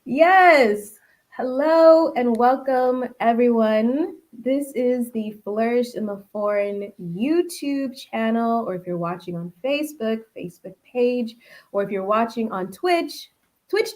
Yes. Hello and welcome, everyone. This is the Flourish in the Foreign YouTube channel, or if you're watching on Facebook page, or if you're watching on Twitch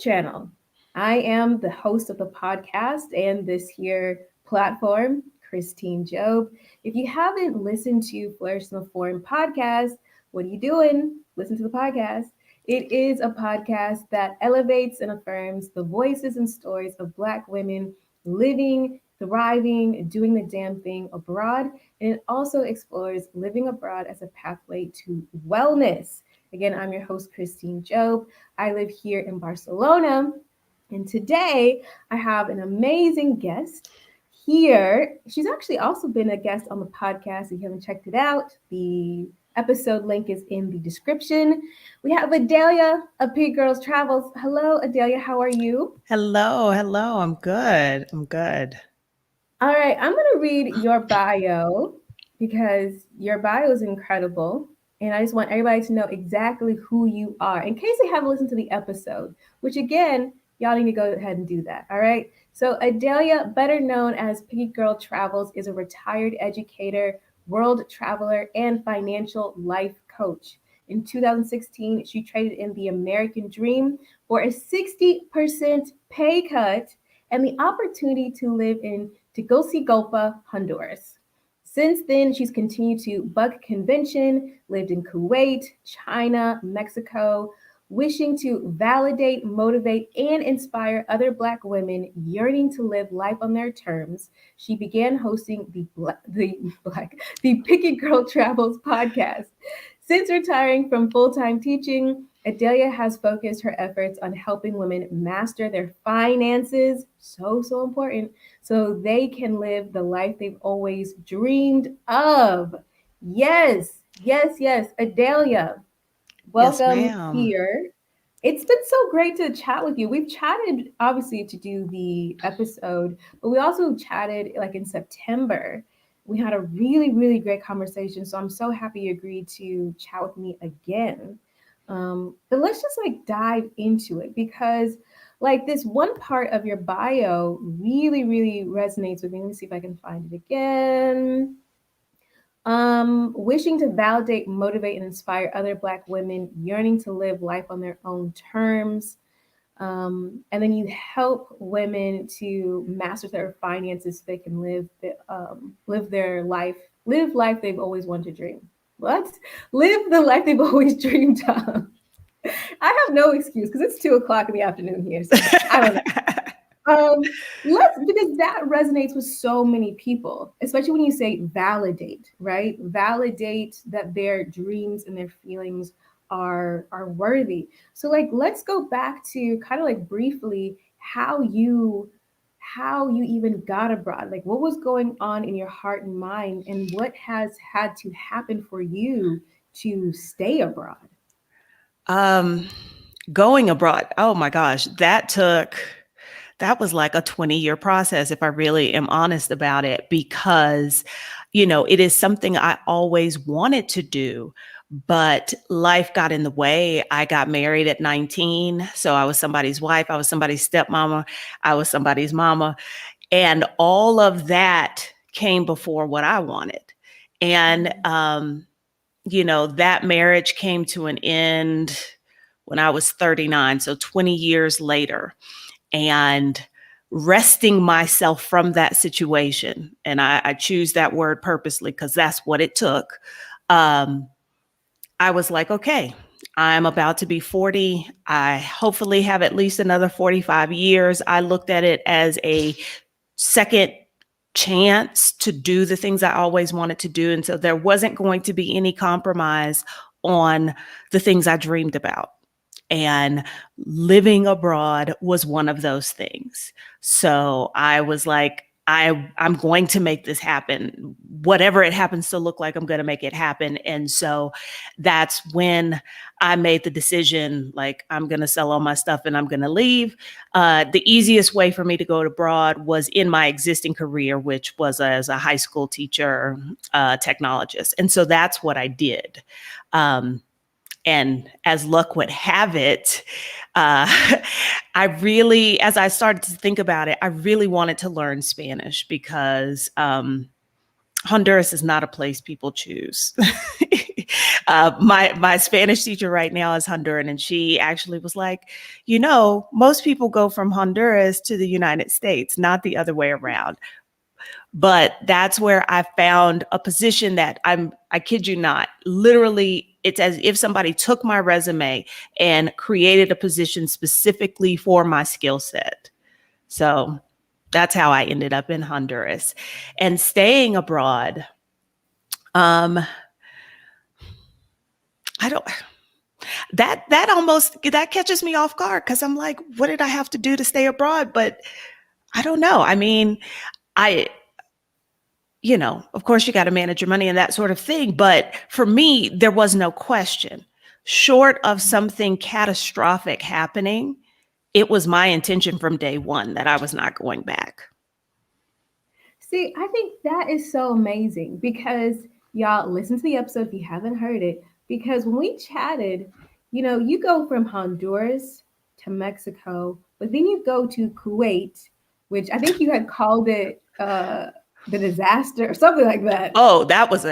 channel. I am the host of the podcast and this here platform, Christine Job. If you haven't listened to Flourish in the Foreign podcast, what are you doing? Listen to the podcast. It is a podcast that elevates and affirms the voices and stories of Black women living, thriving, doing the damn thing abroad. And it also explores living abroad as a pathway to wellness. Again, I'm your host, Christine Job. I live here in Barcelona. And today I have an amazing guest here. She's actually also been a guest on the podcast. If you haven't checked it out, the episode link is in the description. We have Adalia of Pig Girls Travels. Hello, Adalia. How are you? Hello. I'm good. All right, I'm going to read your bio because your bio is incredible. And I just want everybody to know exactly who you are in case they haven't listened to the episode, which again, y'all need to go ahead and do that. All right. So, Adalia, better known as Piggy Girl Travels, is a retired educator, world traveler, and financial life coach. In 2016, she traded in the American dream for a 60% pay cut and the opportunity to live in Tegucigalpa, Honduras. Since then, she's continued to buck convention, lived in Kuwait, China, Mexico, wishing to validate, motivate, and inspire other Black women yearning to live life on their terms. She began hosting the Picky Girl Travels podcast. Since retiring from full-time teaching, Adelia has focused her efforts on helping women master their finances, so important, so they can live the life they've always dreamed of. Yes. Adelia, Yes, welcome ma'am. here. It's been so great to chat with you. We've chatted obviously to do the episode, but we also chatted like in September. We had a really great conversation. So I'm so happy you agreed to chat with me again. But let's just like dive into it because like this one part of your bio really resonates with me. Let me see if I can find it again. Wishing to validate, motivate, and inspire other Black women yearning to live life on their own terms. And then you help women to master their finances so they can live life they've always wanted to dream. What? Live the life they've always dreamed of. I have no excuse because it's 2 o'clock in the afternoon here, so I don't know. Um, let's because that resonates with so many people, especially when you say validate, right? Validate that their dreams and their feelings are worthy. So like let's go back to kind of like briefly how you even got abroad. Like what was going on in your heart and mind and what has had to happen for you to stay abroad? um, Going abroad. Oh my gosh, that was like a 20-year process if I really am honest about it because it is something I always wanted to do, but life got in the way. I got married at 19, so I was somebody's wife, I was somebody's stepmama, I was somebody's mama. And all of that came before what I wanted. And, that marriage came to an end when I was 39, so 20 years later. And wresting myself from that situation, and I choose that word purposely because that's what it took. I was like, okay, I'm about to be 40. I hopefully have at least another 45 years. I looked at it as a second chance to do the things I always wanted to do. And so there wasn't going to be any compromise on the things I dreamed about. And living abroad was one of those things. So I was like, I'm going to make this happen. Whatever it happens to look like, I'm going to make it happen. And so that's when I made the decision, like, I'm going to sell all my stuff and I'm going to leave. The easiest way for me to go abroad was in my existing career, which was as a high school teacher, technologist. And so that's what I did. Um, And as luck would have it, uh, I really, as I started to think about it, I really wanted to learn Spanish because Honduras is not a place people choose. My Spanish teacher right now is Honduran, and she actually was like, most people go from Honduras to the United States, not the other way around. But that's where I found a position that I kid you not, literally, it's as if somebody took my resume and created a position specifically for my skill set. So that's how I ended up in Honduras and staying abroad. I don't, that catches me off guard because I'm like, what did I have to do to stay abroad? But I don't know. I mean, I, of course you got to manage your money and that sort of thing. But for me, there was no question. Short of something catastrophic happening, it was my intention from day one that I was not going back. See, I think that is so amazing because y'all listen to the episode if you haven't heard it. Because when we chatted, you go from Honduras to Mexico, but then you go to Kuwait, which I think you had called it the disaster or something like that. Oh, that was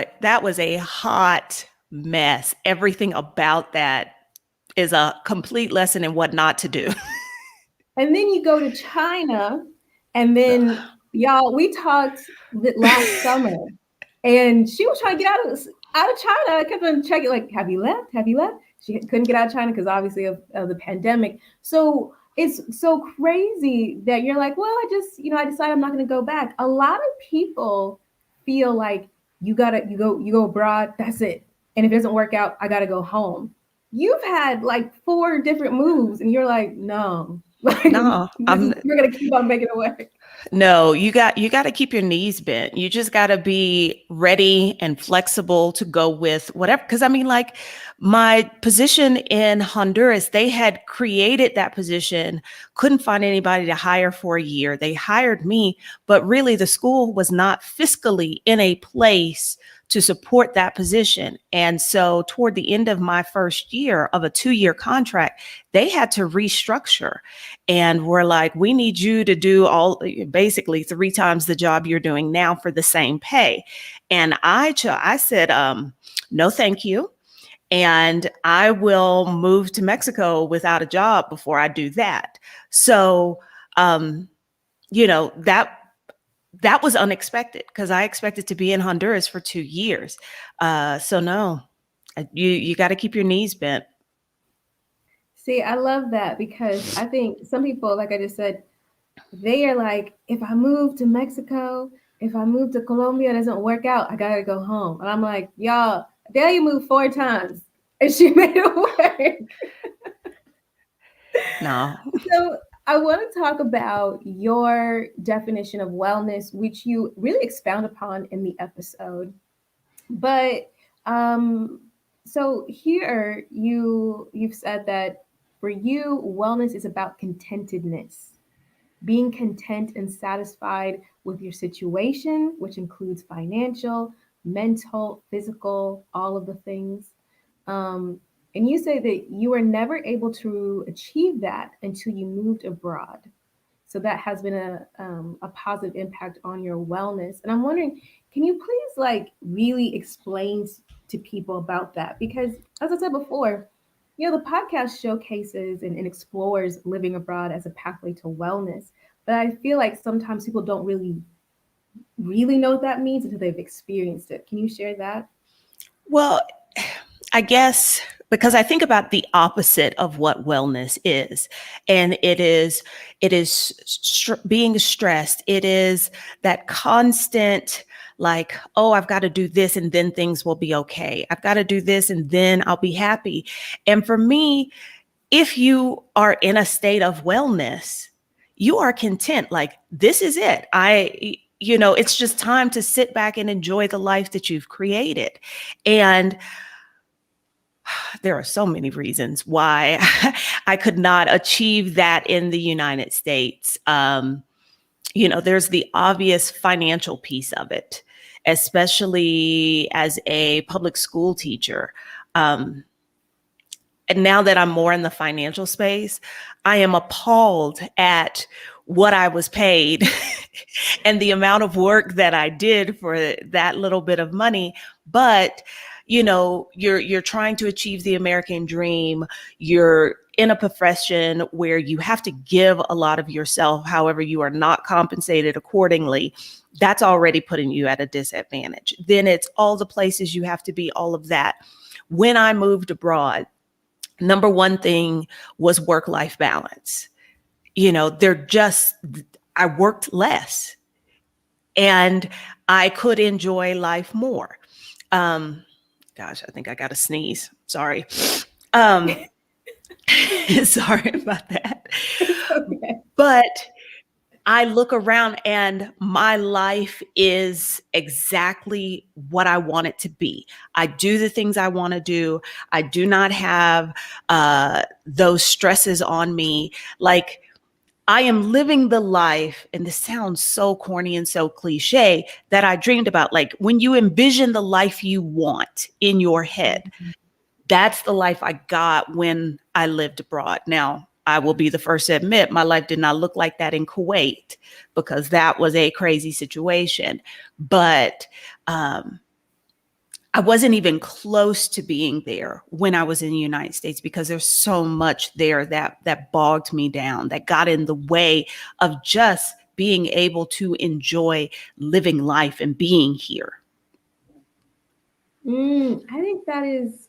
a hot mess. Everything about that is a complete lesson in what not to do. And then you go to China, and then y'all, we talked last summer, and she was trying to get out of China. I kept on checking, like, have you left? Have you left? She couldn't get out of China because obviously of the pandemic. So it's so crazy that you're like, well, I just, I decided I'm not going to go back. A lot of people feel like you go abroad, that's it. And if it doesn't work out, I got to go home. You've had like 4 different moves, and you're like, no, like, No, we're going to keep on making it work. No, you got to keep your knees bent. You just got to be ready and flexible to go with whatever. Because I mean, like my position in Honduras, they had created that position, couldn't find anybody to hire for a year. They hired me, but really the school was not fiscally in a place to support that position. And so toward the end of my first year of a 2-year contract, they had to restructure and we're like, we need you to do basically 3 times the job you're doing now for the same pay. And I said, no, thank you. And I will move to Mexico without a job before I do that. So, that was unexpected because I expected to be in Honduras for 2 years. So no, you got to keep your knees bent. See, I love that because I think some people, like I just said, they are like, if I move to Mexico, if I move to Colombia, it doesn't work out, I gotta go home. And I'm like, y'all, Adalia moved 4 times and she made it work. No. So I want to talk about your definition of wellness, which you really expound upon in the episode. But so here you've said that for you, wellness is about contentedness, being content and satisfied with your situation, which includes financial, mental, physical, all of the things. And you say that you were never able to achieve that until you moved abroad. So that has been a positive impact on your wellness. And I'm wondering, can you please like really explain to people about that? Because as I said before, the podcast showcases and explores living abroad as a pathway to wellness. But I feel like sometimes people don't really know what that means until they've experienced it. Can you share that? Well, I guess because I think about the opposite of what wellness is, and it is being stressed. It is that constant, like, oh, I've got to do this and then things will be okay. I've got to do this and then I'll be happy. And for me, if you are in a state of wellness, you are content. Like, this is it. It's just time to sit back and enjoy the life that you've created. And there are so many reasons why I could not achieve that in the United States. There's the obvious financial piece of it, especially as a public school teacher. and now that I'm more in the financial space, I am appalled at what I was paid and the amount of work that I did for that little bit of money. But you're trying to achieve the American dream. You're in a profession where you have to give a lot of yourself. However, you are not compensated accordingly. That's already putting you at a disadvantage. Then it's all the places you have to be, all of that. When I moved abroad, number one thing was work-life balance. I worked less and I could enjoy life more. Um, Gosh, I think I got to sneeze. Sorry. Um, Sorry about that. It's okay. But I look around and my life is exactly what I want it to be. I do the things I want to do. I do not have those stresses on me. Like, I am living the life, and this sounds so corny and so cliche, that I dreamed about. Like, when you envision the life you want in your head, that's the life I got when I lived abroad. Now, I will be the first to admit my life did not look like that in Kuwait, because that was a crazy situation. But I wasn't even close to being there when I was in the United States, because there's so much there that bogged me down, that got in the way of just being able to enjoy living life and being here. I think that is,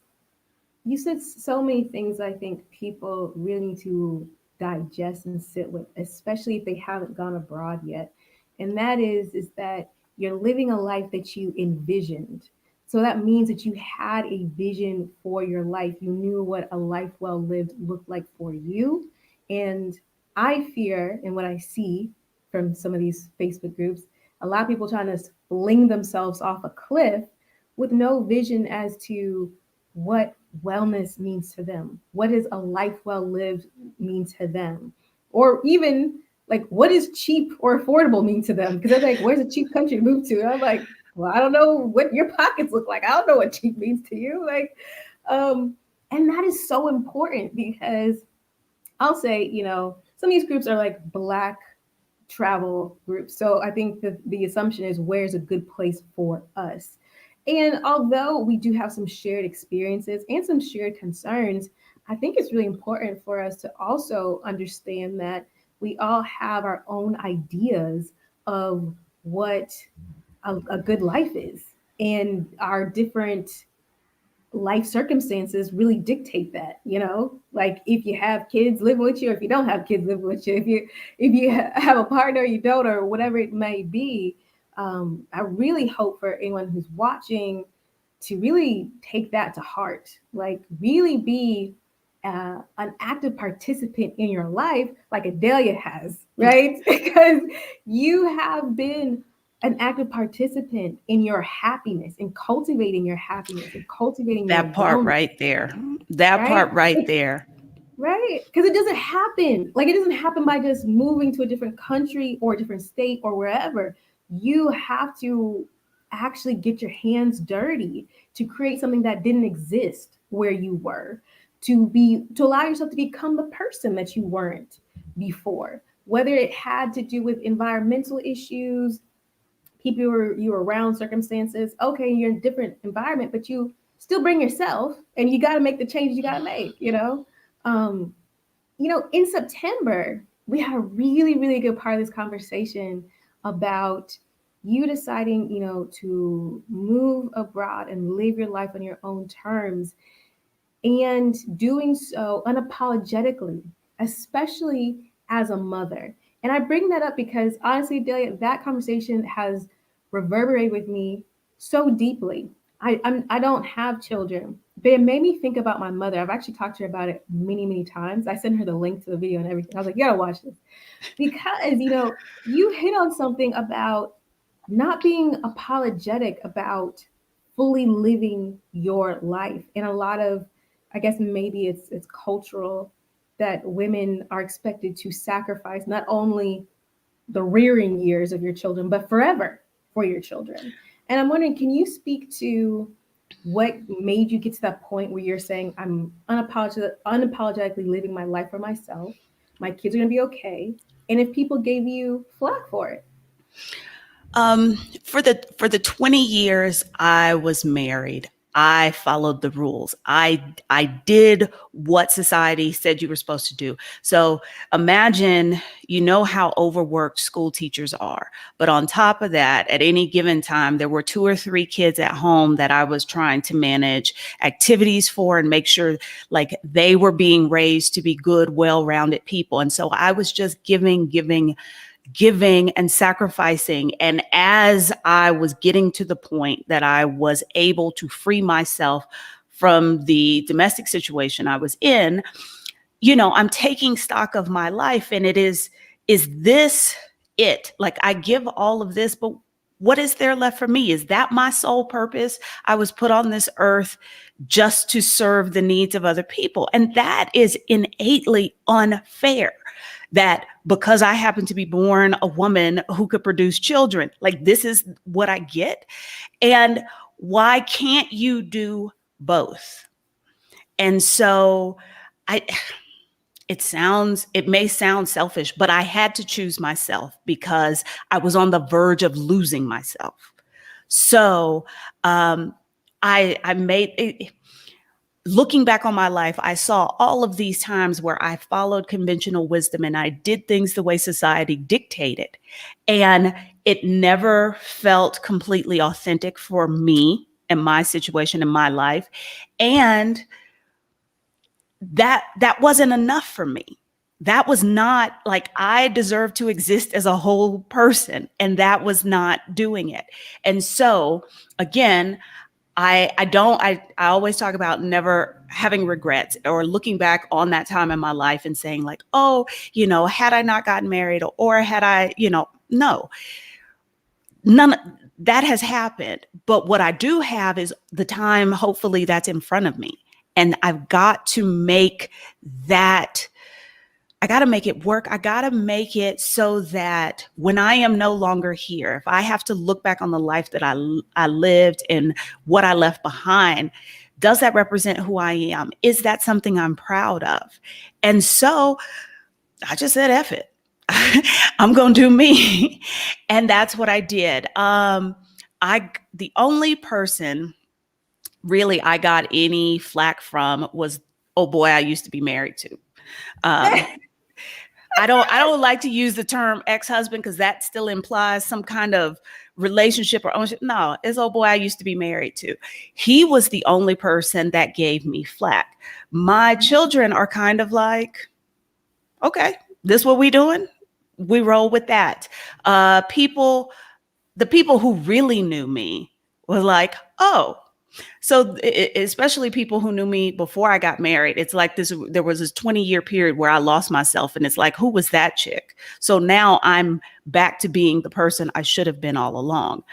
you said so many things I think people really need to digest and sit with, especially if they haven't gone abroad yet. And that is that you're living a life that you envisioned. So that means that you had a vision for your life. You knew what a life well lived looked like for you. And I fear, and what I see from some of these Facebook groups, a lot of people trying to fling themselves off a cliff with no vision as to what wellness means to them. What does a life well lived mean to them? Or even like, what does cheap or affordable mean to them? Because they're like, where's a cheap country to move to? And I'm like, well, I don't know what your pockets look like. I don't know what cheap means to you. Like, and that is so important, because I'll say, some of these groups are like Black travel groups. So I think the assumption is, where's a good place for us? And although we do have some shared experiences and some shared concerns, I think it's really important for us to also understand that we all have our own ideas of what a good life is. And our different life circumstances really dictate that, like if you have kids living with you, or if you don't have kids living with you, if you have a partner, you don't, or whatever it may be. I really hope for anyone who's watching to really take that to heart, like really be an active participant in your life, like Adalia has, right? Because you have been an active participant in your happiness, in cultivating your happiness, and cultivating your That part wellness, right there. That right? part right there. Right? Because it doesn't happen. Like, it doesn't happen by just moving to a different country or a different state or wherever. You have to actually get your hands dirty to create something that didn't exist where you were, to allow yourself to become the person that you weren't before. Whether it had to do with environmental issues, people you were around, circumstances. Okay, you're in a different environment, but you still bring yourself, and you got to make the changes you got to make. Um, in September, we had a really, really good part of this conversation about you deciding, to move abroad and live your life on your own terms, and doing so unapologetically, especially as a mother. And I bring that up because honestly, Delia, that conversation has reverberated with me so deeply. I don't have children, but it made me think about my mother. I've actually talked to her about it many, many times. I sent her the link to the video and everything. I was like, you gotta watch this. Because, you hit on something about not being apologetic about fully living your life. And a lot of, I guess maybe it's cultural, that women are expected to sacrifice not only the rearing years of your children, but forever for your children. And I'm wondering, can you speak to What made you get to that point where you're saying, I'm unapologetically living my life for myself. My kids are going to be okay. And if people gave you flack for it? For the 20 years I was married, I followed the rules. I did what society said you were supposed to do. So imagine, you know how overworked school teachers are. But on top of that, at any given time, there were 2 or 3 kids at home that I was trying to manage activities for and make sure like they were being raised to be good, well-rounded people. And so I was just giving and sacrificing. And as I was getting to the point that I was able to free myself from the domestic situation I was in, I'm taking stock of my life, and is this it? Like, I give all of this, but what is there left for me? Is that my sole purpose? I was put on this earth just to serve the needs of other people. And that is innately unfair, that because I happen to be born a woman who could produce children, like this is what I get. And why can't you do both? And so I it may sound selfish, but I had to choose myself because I was on the verge of losing myself. So I made it. Looking back on my life, I saw all of these times where I followed conventional wisdom and I did things the way society dictated. And it never felt completely authentic for me and my situation in my life. And that wasn't enough for me. That was not like I deserved to exist as a whole person, and that was not doing it. And so again, I always talk about never having regrets or looking back on that time in my life and saying like, oh, had I not gotten married, or had I, no, none of that has happened. But what I do have is the time, hopefully, that's in front of me. And I've got to make that, I got to make it work. I got to make it so that when I am no longer here, if I have to look back on the life that I lived and what I left behind, does that represent who I am? Is that something I'm proud of? And so I just said, F it. I'm going to do me. And that's what I did. The only person really I got any flack from was, oh boy, I used to be married to. I don't like to use the term ex-husband because that still implies some kind of relationship or ownership. No, it's oh boy, I used to be married to. He was the only person that gave me flack. My children are kind of like, okay, this what we doing? We roll with that. The people who really knew me were like, oh. So especially people who knew me before I got married, it's like there was this 20-year period where I lost myself, and it's like, who was that chick? So now I'm back to being the person I should have been all along.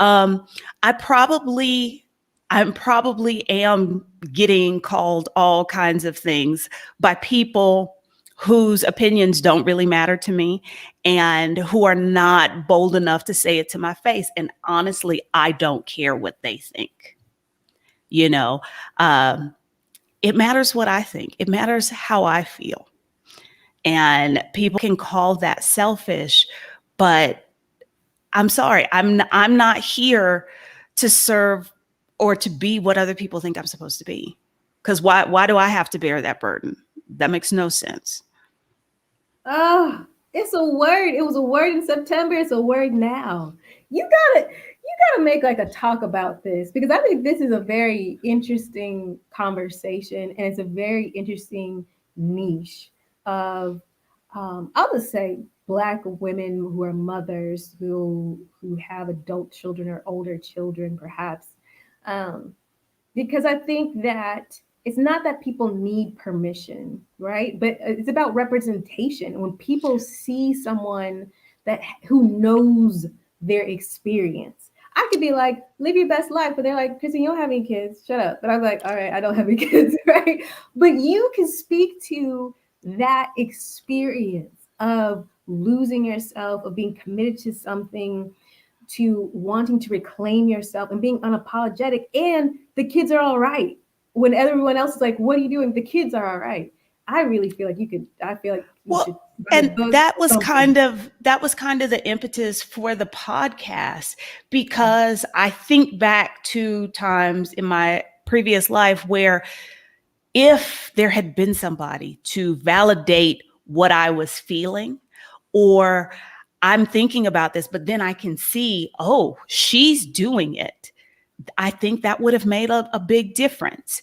I probably am getting called all kinds of things by people whose opinions don't really matter to me and who are not bold enough to say it to my face. And honestly, I don't care what they think. You know, it matters what I think. It matters how I feel. And people can call that selfish, but I'm sorry, I'm not here to serve or to be what other people think I'm supposed to be. Because why do I have to bear that burden? That makes no sense. Oh, it's a word. It was a word in September. It's a word now. You gotta make like a talk about this, because I think this is a very interesting conversation, and it's a very interesting niche of I'll just say Black women who are mothers who have adult children or older children perhaps, um, because I think that it's not that people need permission, right? But it's about representation. When people see someone that who knows their experience, I could be like, live your best life, but they're like, Chrissy, you don't have any kids. Shut up. But I'm like, all right, I don't have any kids, right? But you can speak to that experience of losing yourself, of being committed to something to wanting to reclaim yourself and being unapologetic, and the kids are all right when everyone else is like, what are you doing? The kids are all right. I really feel like I feel like you should Well, write a and book, something. that was kind of the impetus for the podcast, because I think back to times in my previous life where if there had been somebody to validate what I was feeling, or I'm thinking about this, but then I can see, oh, she's doing it, I think that would have made a big difference.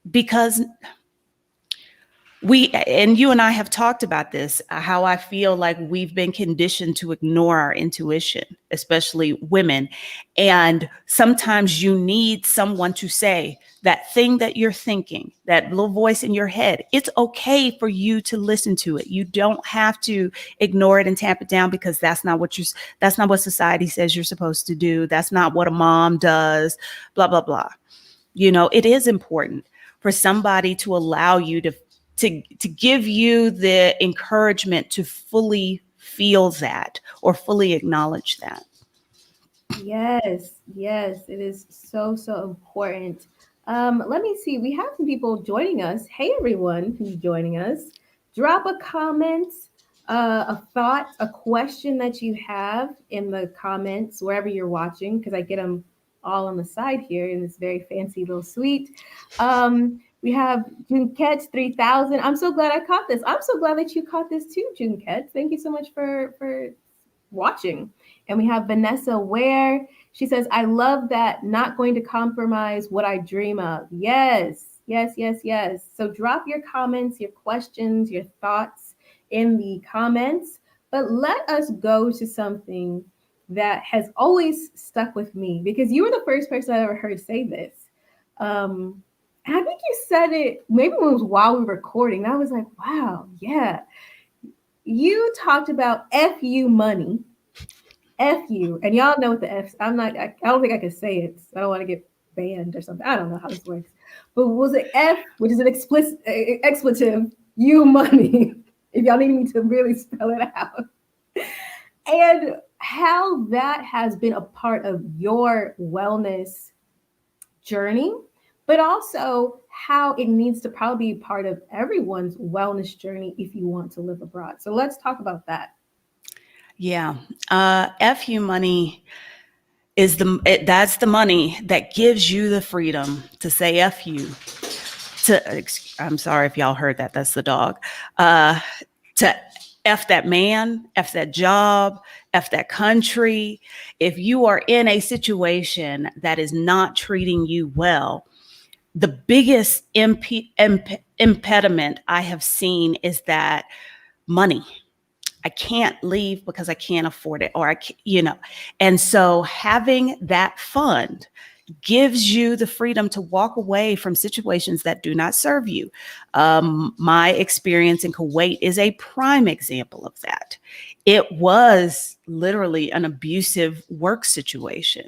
Because and you and I have talked about this, how I feel like we've been conditioned to ignore our intuition, especially women. And sometimes you need someone to say that thing that you're thinking, that little voice in your head. It's okay for you to listen to it. You don't have to ignore it and tamp it down, because that's not what society says you're supposed to do. That's not what a mom does, blah, blah, blah. It is important for somebody to allow you to give you the encouragement to fully feel that or fully acknowledge that. Yes, yes, it is so, so important. Let me see. We have some people joining us. Hey, everyone who's joining us. Drop a comment, a thought, a question that you have in the comments wherever you're watching, because I get them all on the side here in this very fancy little suite. We have Junket 3000. I'm so glad I caught this. I'm so glad that you caught this too, Junket. Thank you so much for watching. And we have Vanessa Ware. She says, I love that, not going to compromise what I dream of. Yes, yes, yes, yes. So drop your comments, your questions, your thoughts in the comments. But let us go to something that has always stuck with me, because you were the first person I ever heard say this. And I think you said it maybe when it was while we were recording. I was like, wow, yeah. You talked about FU money. FU. And y'all know what the F, I don't think I can say it. I don't want to get banned or something. I don't know how this works. But was it F, which is an expletive, you money, if y'all need me to really spell it out. And how that has been a part of your wellness journey, but also how it needs to probably be part of everyone's wellness journey if you want to live abroad. So let's talk about that. Yeah. FU money that's the money that gives you the freedom to say F you. I'm sorry if y'all heard that. That's the dog. To F that man, F that job, F that country. If you are in a situation that is not treating you well, the biggest impediment I have seen is that money. I can't leave because I can't afford it, or and so having that fund gives you the freedom to walk away from situations that do not serve you. My experience in Kuwait is a prime example of that. It was literally an abusive work situation.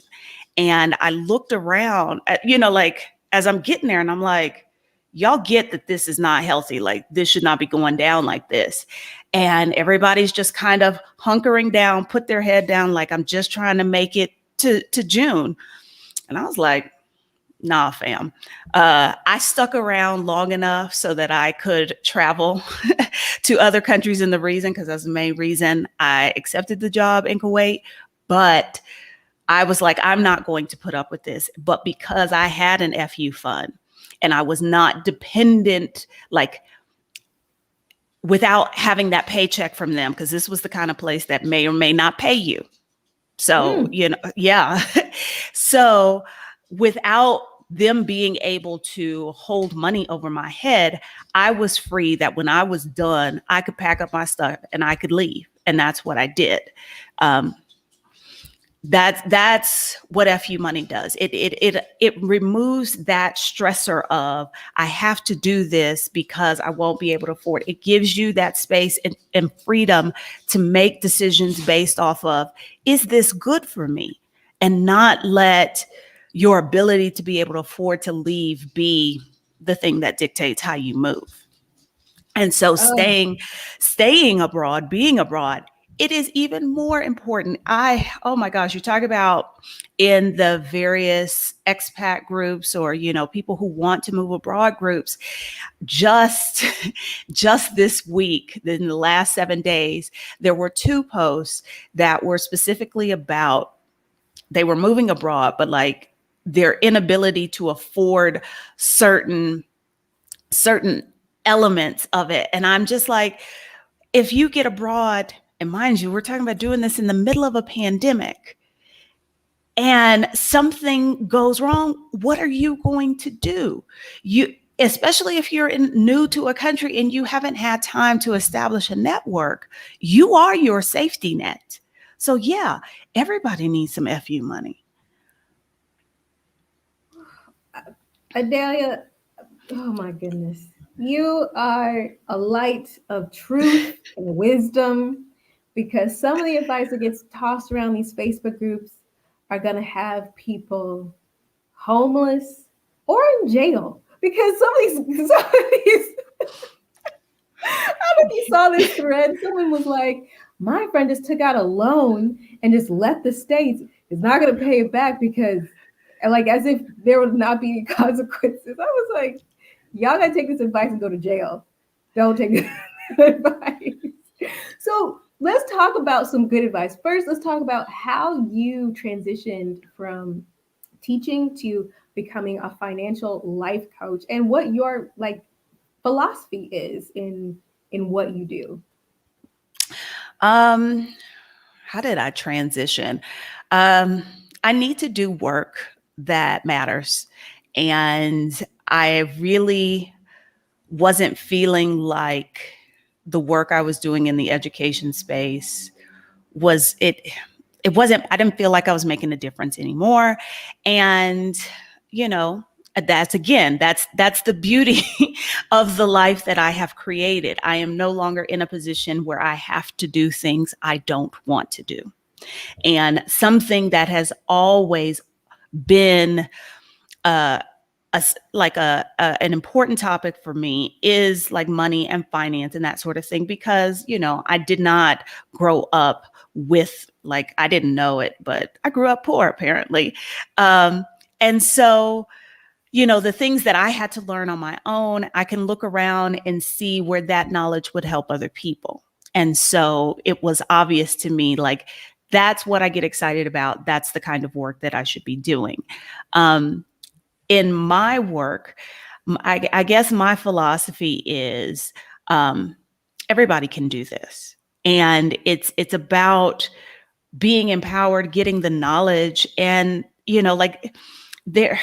And I looked around at, like as I'm getting there, and I'm like, y'all get that this is not healthy. Like, this should not be going down like this. And everybody's just kind of hunkering down, put their head down, like, I'm just trying to make it to June. And I was like, nah, fam. I stuck around long enough so that I could travel to other countries in the region, because that's the main reason I accepted the job in Kuwait. But I was like, I'm not going to put up with this. But because I had an FU fund and I was not dependent, like, without having that paycheck from them, because this was the kind of place that may or may not pay you. So, yeah. So without them being able to hold money over my head, I was free that when I was done, I could pack up my stuff and I could leave. And that's what I did. That's what FU money does. It removes that stressor of, I have to do this because I won't be able to afford it. It gives you that space and freedom to make decisions based off of, is this good for me? And not let your ability to be able to afford to leave be the thing that dictates how you move. And so staying abroad, being abroad, it is even more important. Oh my gosh, you talk about in the various expat groups or, people who want to move abroad groups, just just this week, in the last 7 days, there were 2 posts that were specifically about, they were moving abroad, but like their inability to afford certain elements of it. And I'm just like, if you get abroad, and mind you, we're talking about doing this in the middle of a pandemic, and something goes wrong, what are you going to do? Especially if you're new to a country and you haven't had time to establish a network, you are your safety net. So yeah, everybody needs some FU money. Adalia, oh my goodness. You are a light of truth and wisdom, because some of the advice that gets tossed around these Facebook groups are going to have people homeless or in jail, because some of these I don't know if you saw this thread. Someone was like, my friend just took out a loan and just left the States, is not going to pay it back because, and like, as if there would not be any consequences. I was like, y'all got to take this advice and go to jail. Don't take this advice. So let's talk about some good advice. First, let's talk about how you transitioned from teaching to becoming a financial life coach, and what your like philosophy is in what you do. How did I transition? I need to do work that matters. And I really wasn't feeling like the work I was doing in the education space was it wasn't, I didn't feel like I was making a difference anymore. And, that's the beauty of the life that I have created. I am no longer in a position where I have to do things I don't want to do. And something that has always been an important topic for me is like money and finance and that sort of thing, because, I did not grow up with, like, I didn't know it, but I grew up poor apparently. And so, the things that I had to learn on my own, I can look around and see where that knowledge would help other people. And so it was obvious to me, like, that's what I get excited about. That's the kind of work that I should be doing. In my work, I guess my philosophy is everybody can do this. And it's about being empowered, getting the knowledge, and, like, there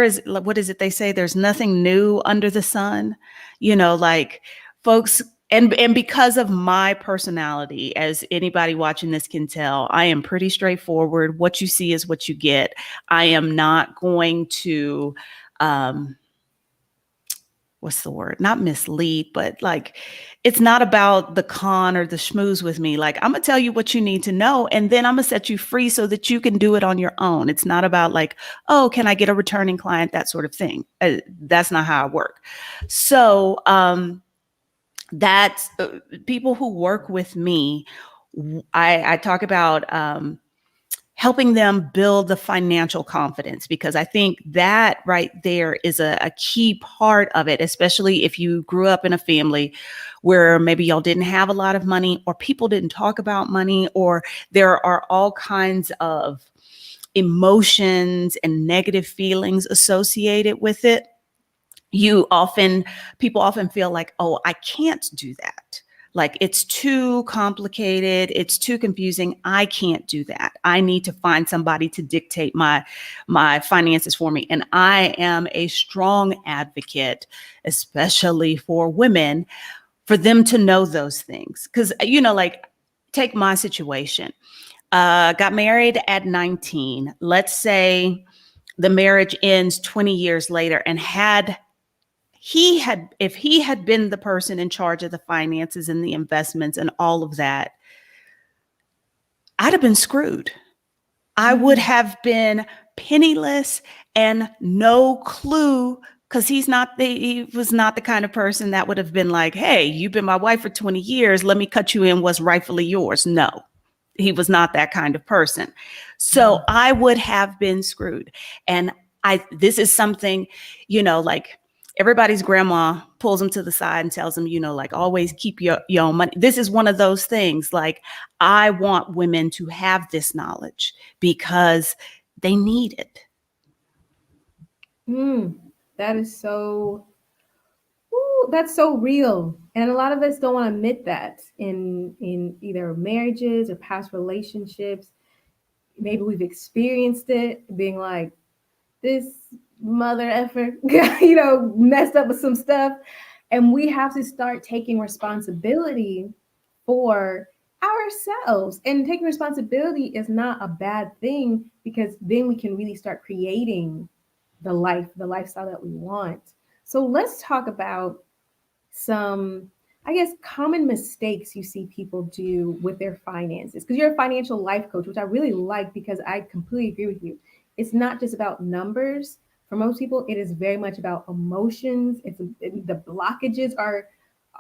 is, what is it they say? There's nothing new under the sun, like folks. And because of my personality, as anybody watching this can tell, I am pretty straightforward. What you see is what you get. I am not going to, what's the word? Not mislead, but like, it's not about the con or the schmooze with me. Like, I'm gonna tell you what you need to know, and then I'm gonna set you free so that you can do it on your own. It's not about like, oh, can I get a returning client? That sort of thing. That's not how I work. So that's people who work with me. I talk about helping them build the financial confidence, because I think that right there is a key part of it, especially if you grew up in a family where maybe y'all didn't have a lot of money, or people didn't talk about money, or there are all kinds of emotions and negative feelings associated with it. People often feel like, oh, I can't do that. Like, it's too complicated. It's too confusing. I can't do that. I need to find somebody to dictate my finances for me. And I am a strong advocate, especially for women, for them to know those things. Because, like, take my situation. Got married at 19. Let's say the marriage ends 20 years later, and if he had been the person in charge of the finances and the investments and all of that, I'd have been screwed. I would have been penniless and no clue because he was not the kind of person that would have been like, hey, you've been my wife for 20 years. Let me cut you in what's rightfully yours. No, he was not that kind of person. So I would have been screwed. And this is something, like everybody's grandma pulls them to the side and tells them, like always keep your own money. This is one of those things. Like, I want women to have this knowledge because they need it. That is so, that's so real. And a lot of us don't want to admit that in either marriages or past relationships. Maybe we've experienced it, being like, this mother effer, messed up with some stuff. And we have to start taking responsibility for ourselves. And taking responsibility is not a bad thing, because then we can really start creating the lifestyle that we want. So let's talk about some, I guess, common mistakes you see people do with their finances. Because you're a financial life coach, which I really like, because I completely agree with you. It's not just about numbers. For most people, it is very much about emotions. The blockages are,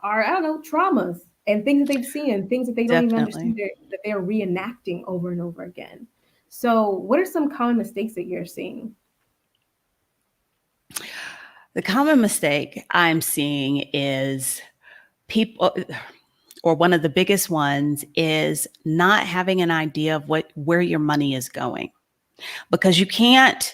I don't know, traumas and things that they've seen and things that they don't even understand, Definitely. that they're reenacting over and over again. So, what are some common mistakes that you're seeing? The common mistake I'm seeing is people, or one of the biggest ones, is not having an idea of where your money is going. Because you can't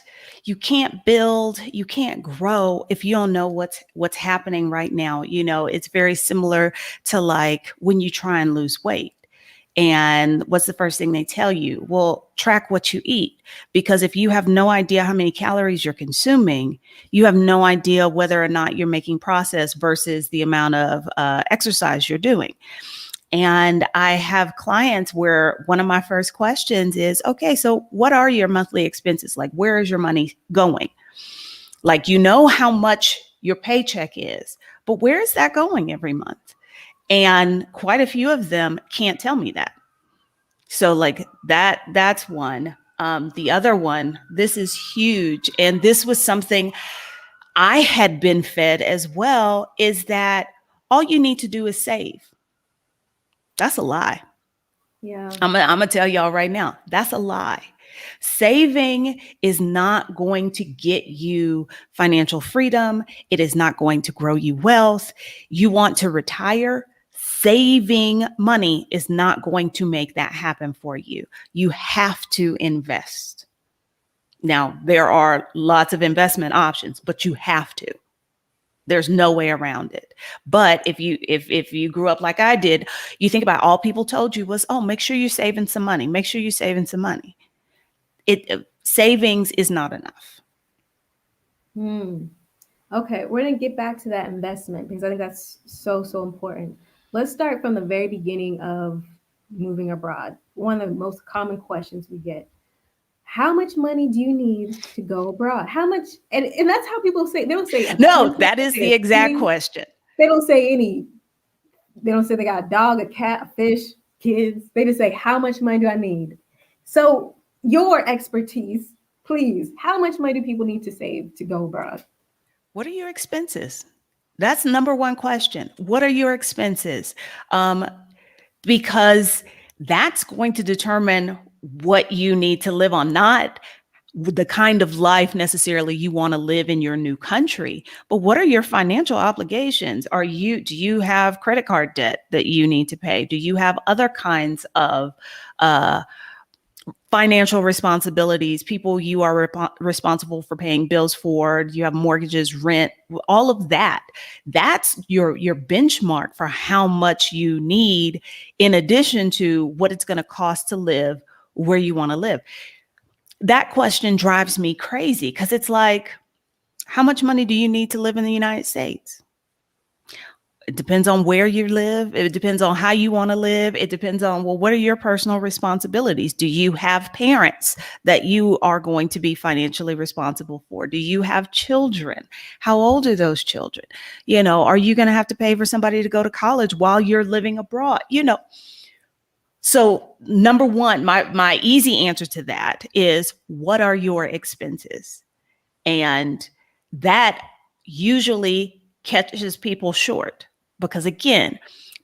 build, you can't grow if you don't know what's happening right now. It's very similar to like when you try and lose weight. And what's the first thing they tell you? Well, track what you eat. Because if you have no idea how many calories you're consuming, you have no idea whether or not you're making processed versus the amount of exercise you're doing. And I have clients where one of my first questions is, okay, so what are your monthly expenses? Like, where is your money going? Like, how much your paycheck is, but where is that going every month? And quite a few of them can't tell me that. So like that's one. The other one, this is huge. And this was something I had been fed as well, is that all you need to do is save. That's a lie. Yeah. I'm gonna tell y'all right now, that's a lie. Saving is not going to get you financial freedom. It is not going to grow you wealth. You want to retire? Saving money is not going to make that happen for you. You have to invest. Now, there are lots of investment options, but you have to. There's no way around it. But if you grew up like I did, you think about all people told you was, oh, make sure you're saving some money. Make sure you're saving some money. Savings is not enough. Okay, we're going to get back to that investment, because I think that's so, so important. Let's start from the very beginning of moving abroad. One of the most common questions we get: how much money do you need to go abroad? How much? And that's how people say, they don't say a No, pencil, that they is say the a exact penny. question. They don't say any, they don't say they got a dog, a cat, a fish, kids. They just say, how much money do I need? So, your expertise, please, how much money do people need to save to go abroad? What are your expenses? That's number one question. What are your expenses? Because that's going to determine what you need to live on, not the kind of life necessarily you want to live in your new country, but what are your financial obligations? Do you have credit card debt that you need to pay? Do you have other kinds of financial responsibilities, people you are responsible for paying bills for? Do you have mortgages, rent, all of that? That's your benchmark for how much you need, in addition to what it's going to cost to live where you want to live. That question drives me crazy, because it's like, how much money do you need to live in the United States? It depends on where you live. It depends on how you want to live. It depends on, well, what are your personal responsibilities? Do you have parents that you are going to be financially responsible for? Do you have children? How old are those children? Are you going to have to pay for somebody to go to college while you're living abroad? So number one, my easy answer to that is, what are your expenses? And that usually catches people short because, again,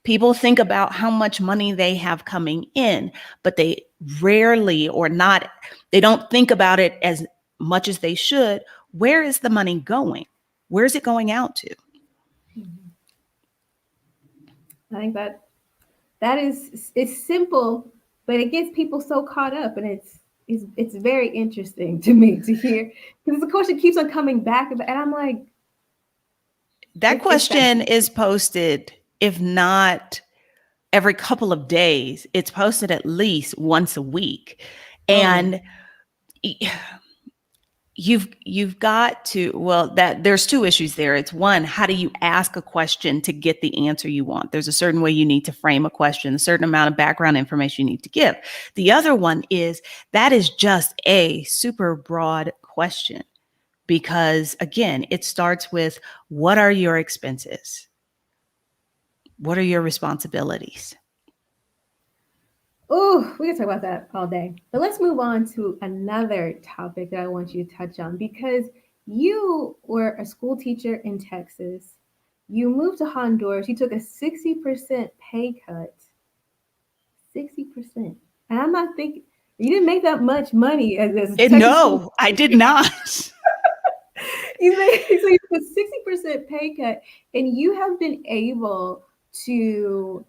people think about how much money they have coming in, but they rarely they don't think about it as much as they should. Where is the money going? Where is it going out to? I think that is, it's simple, but it gets people so caught up, and it's very interesting to me to hear, because the question keeps on coming back, and I'm like, that question is posted, if not every couple of days, it's posted at least once a week. And you've got to, that there's two issues there. It's one, how do you ask a question to get the answer you want? There's a certain way you need to frame a question, a certain amount of background information you need to give. The other one is that is just a super broad question, because again, it starts with, what are your expenses? What are your responsibilities? Oh, we can talk about that all day. But let's move on to another topic that I want you to touch on, because you were a school teacher in Texas. You moved to Honduras. You took a 60% pay cut. 60%. And I'm not thinking, you didn't make that much money as a Texas No, I did not. So you took a 60% pay cut, and you have been able to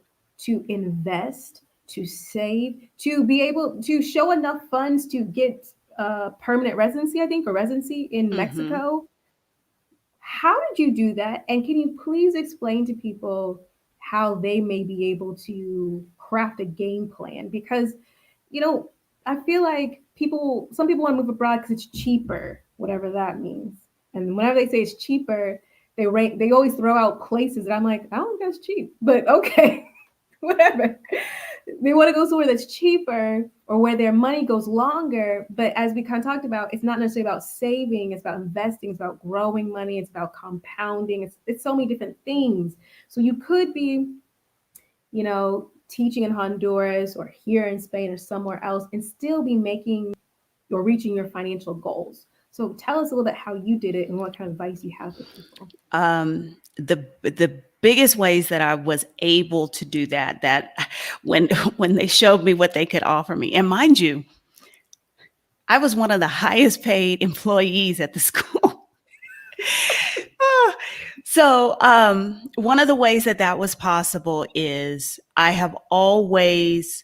invest, to save, to be able to show enough funds to get permanent residency, I think, or residency in Mexico. How did you do that? And can you please explain to people how they may be able to craft a game plan? Because, I feel like some people want to move abroad because it's cheaper, whatever that means. And whenever they say it's cheaper, they always throw out places that I'm like, I don't think that's cheap, but okay, whatever. They want to go somewhere that's cheaper or where their money goes longer. But as we kind of talked about, it's not necessarily about saving, it's about investing, it's about growing money, it's about compounding. It's so many different things. So you could be, teaching in Honduras or here in Spain or somewhere else and still be making or reaching your financial goals. So tell us a little bit how you did it and what kind of advice you have for people. The biggest ways that I was able to do that when they showed me what they could offer me, and mind you, I was one of the highest paid employees at the school. So one of the ways that was possible is I have always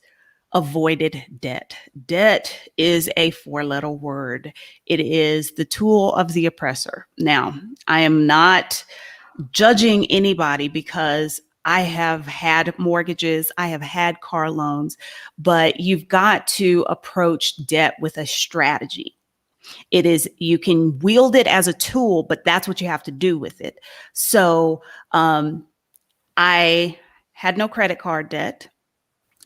avoided debt. Debt is a 4-letter word. It is the tool of the oppressor. Now, I am not judging anybody because I have had mortgages, I have had car loans, but you've got to approach debt with a strategy. You can wield it as a tool, but that's what you have to do with it. So I had no credit card debt.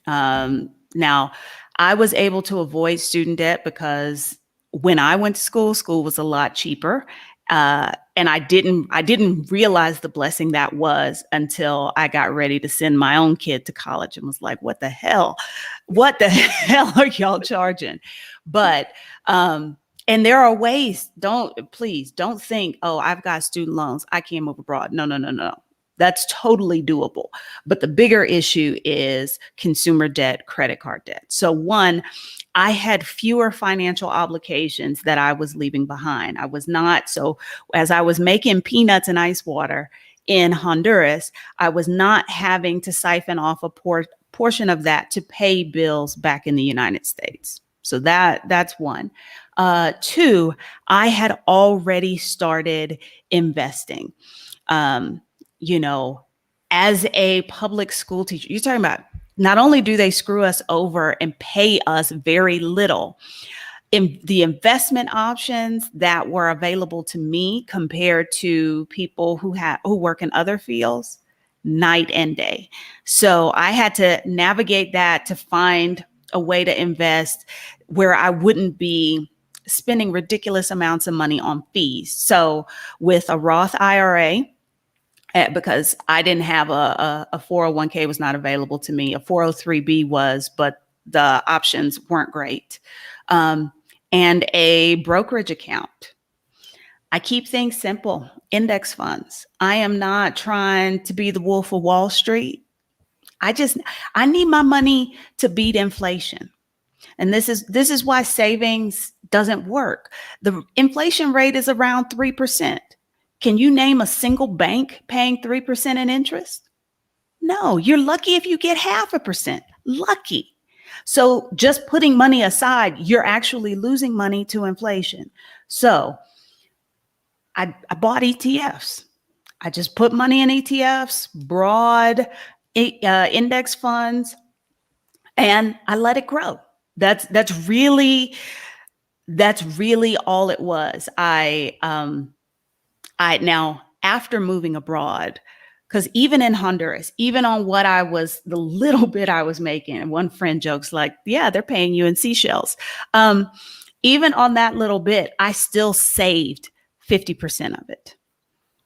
Now, I was able to avoid student debt because when I went to school was a lot cheaper. And I didn't realize the blessing that was until I got ready to send my own kid to college and was like, what the hell are y'all charging? But, and there are ways, please don't think, oh, I've got student loans, I can't move abroad. No. That's totally doable. But the bigger issue is consumer debt, credit card debt. So one, I had fewer financial obligations that I was leaving behind. So as I was making peanuts and ice water in Honduras, I was not having to siphon off a portion of that to pay bills back in the United States. So that's one. Two, I had already started investing. As a public school teacher, you're talking about not only do they screw us over and pay us very little, in the investment options that were available to me compared to people who work in other fields, night and day. So I had to navigate that to find a way to invest where I wouldn't be spending ridiculous amounts of money on fees. So with a Roth IRA, because I didn't have a 401k was not available to me. A 403b was, but the options weren't great. And a brokerage account. I keep things simple. Index funds. I am not trying to be the wolf of Wall Street. I just I need my money to beat inflation. And this is why savings doesn't work. The inflation rate is around 3%. Can you name a single bank paying 3% in interest? No, you're lucky if you get 0.5%. Lucky. So just putting money aside, you're actually losing money to inflation. So I bought ETFs. I just put money in ETFs, broad index funds, and I let it grow. That's really all it was. I now after moving abroad, because even in Honduras, even on what I was the little bit I was making, and one friend jokes like, "Yeah, they're paying you in seashells." Even on that little bit, I still saved 50% of it.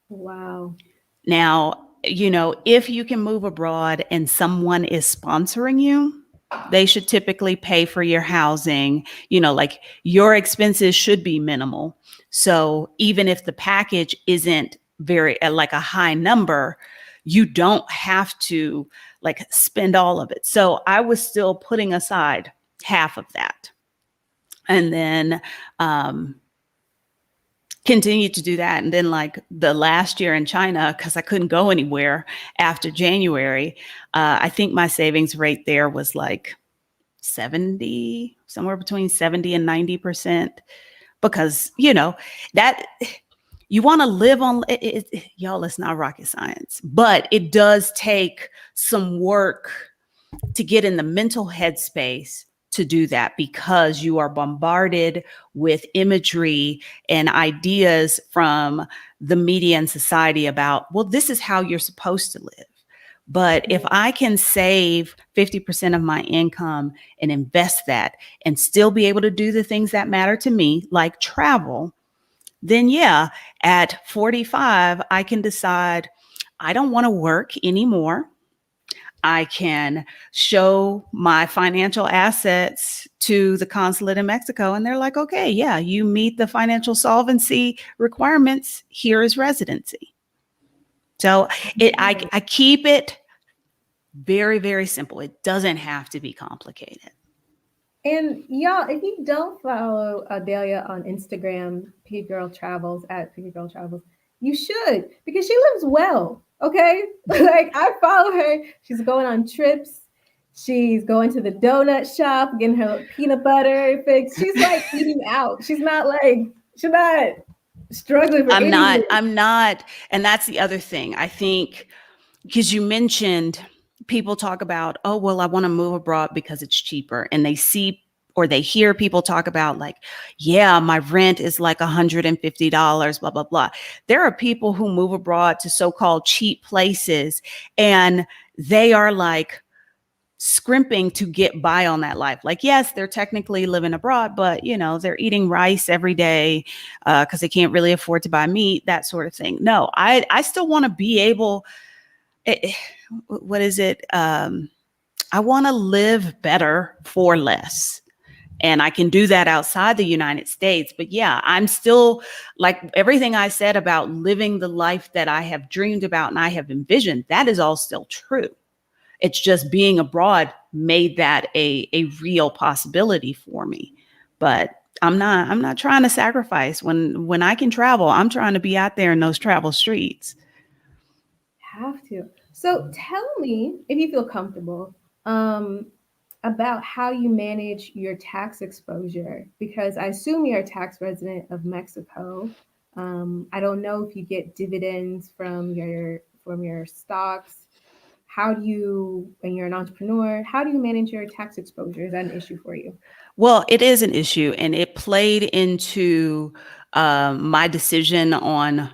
Wow. Now, if you can move abroad and someone is sponsoring you, they should typically pay for your housing. Like your expenses should be minimal. So even if the package isn't very like a high number, you don't have to like spend all of it. So I was still putting aside half of that. And then continued to do that. And then like the last year in China, because I couldn't go anywhere after January, I think my savings rate there was like 70, somewhere between 70 and 90%. Because, that you want to live on y'all, it's not rocket science, but it does take some work to get in the mental headspace to do that, because you are bombarded with imagery and ideas from the media and society about, well, this is how you're supposed to live. But if I can save 50% of my income and invest that and still be able to do the things that matter to me, like travel, then yeah, at 45, I can decide I don't want to work anymore. I can show my financial assets to the consulate in Mexico, and they're like, okay, yeah, you meet the financial solvency requirements. Here is residency. So I keep it very, very simple. It doesn't have to be complicated. And y'all, if you don't follow Adalia on Instagram, Piggy Girl Travels at Piggy Girl Travels, you should, because she lives well. Okay, like I follow her. She's going on trips. She's going to the donut shop, getting her peanut butter fix. She's like eating out. She's not struggling for anything. I'm not. And that's the other thing. I think, because you mentioned people talk about, oh, well, I want to move abroad because it's cheaper. And they see or they hear people talk about like, yeah, my rent is like $150, blah, blah, blah. There are people who move abroad to so-called cheap places, and they are like scrimping to get by on that life. Like, yes, they're technically living abroad, but they're eating rice every day because they can't really afford to buy meat, that sort of thing. No, I still want to be able, what is it? I want to live better for less. And I can do that outside the United States. But yeah, I'm still like everything I said about living the life that I have dreamed about and I have envisioned, that is all still true. It's just being abroad made that a real possibility for me. But I'm not trying to sacrifice. When I can travel, I'm trying to be out there in those travel streets. Have to. So tell me, if you feel comfortable, about how you manage your tax exposure, because I assume you're a tax resident of Mexico. I don't know if you get dividends from your stocks. How do you, when you're an entrepreneur, how do you manage your tax exposure? Is that an issue for you? Well, it is an issue, and it played into my decision on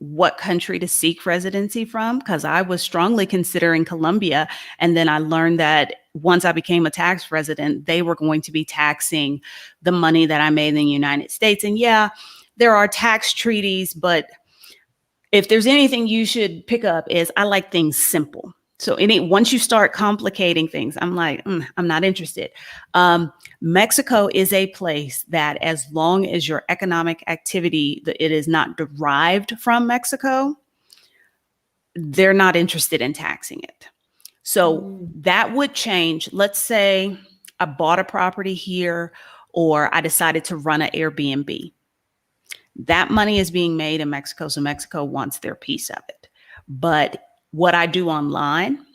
what country to seek residency from, because I was strongly considering Colombia. And then I learned that once I became a tax resident, they were going to be taxing the money that I made in the United States. And yeah, there are tax treaties, but if there's anything you should pick up is I like things simple. So once you start complicating things, I'm like, I'm not interested. Mexico is a place that, as long as your economic activity, it is not derived from Mexico, they're not interested in taxing it. So Mm. that would change. Let's say I bought a property here, or I decided to run an Airbnb. That money is being made in Mexico, so Mexico wants their piece of it. But what I do online,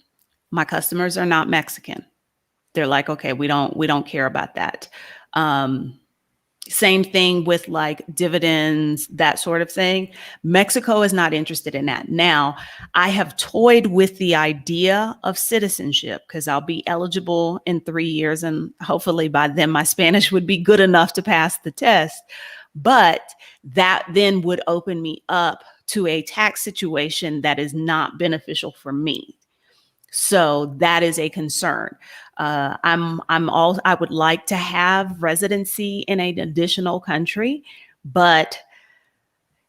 my customers are not Mexican. They're like, okay, we don't care about that. Same thing with like dividends, that sort of thing. Mexico is not interested in that. Now, I have toyed with the idea of citizenship because I'll be eligible in 3 years, and hopefully by then my Spanish would be good enough to pass the test. But that then would open me up to a tax situation that is not beneficial for me. So that is a concern. I would like to have residency in an additional country, and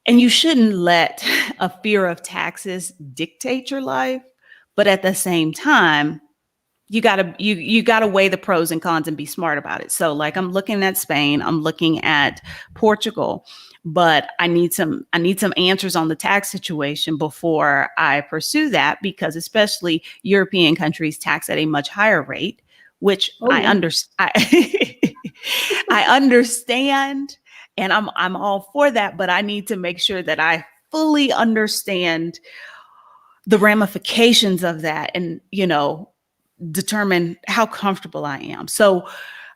you shouldn't let a fear of taxes dictate your life. But at the same time, you gotta weigh the pros and cons and be smart about it. So like I'm looking at Spain, I'm looking at Portugal, but I need some answers on the tax situation before I pursue that, because especially European countries tax at a much higher rate, which Oh yeah. I understand, and I'm all for that, but I need to make sure that I fully understand the ramifications of that, and determine how comfortable I am. So,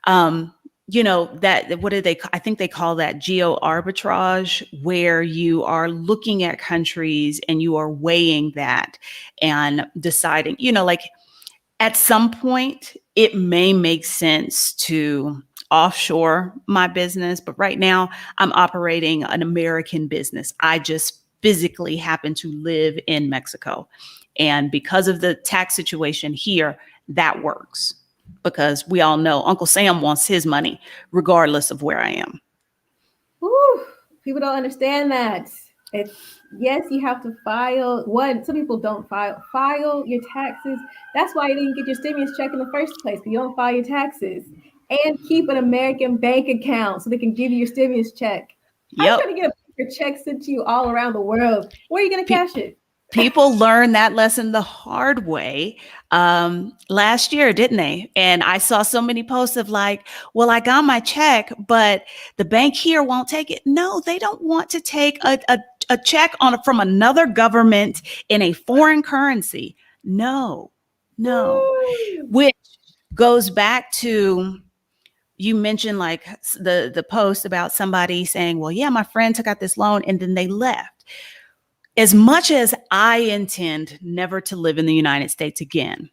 that what did they? I think they call that geo arbitrage, where you are looking at countries and you are weighing that and deciding. Like at some point, it may make sense to offshore my business, but right now I'm operating an American business. I just physically happen to live in Mexico. And because of the tax situation here, that works, because we all know Uncle Sam wants his money regardless of where I am. Whew, people don't understand that. It's yes, you have to file. One, some people don't file your taxes. That's why you didn't get your stimulus check in the first place, because you don't file your taxes. And keep an American bank account so they can give you your stimulus check. How are you Yep. trying to get a check sent to you all around the world? Where are you going to cash it? People learned that lesson the hard way last year, didn't they? And I saw so many posts of like, well, I got my check, but the bank here won't take it. No, they don't want to take a check from another government in a foreign currency. No, no. Which goes back to, you mentioned like the post about somebody saying, well, yeah, my friend took out this loan and then they left. As much as I intend never to live in the United States again,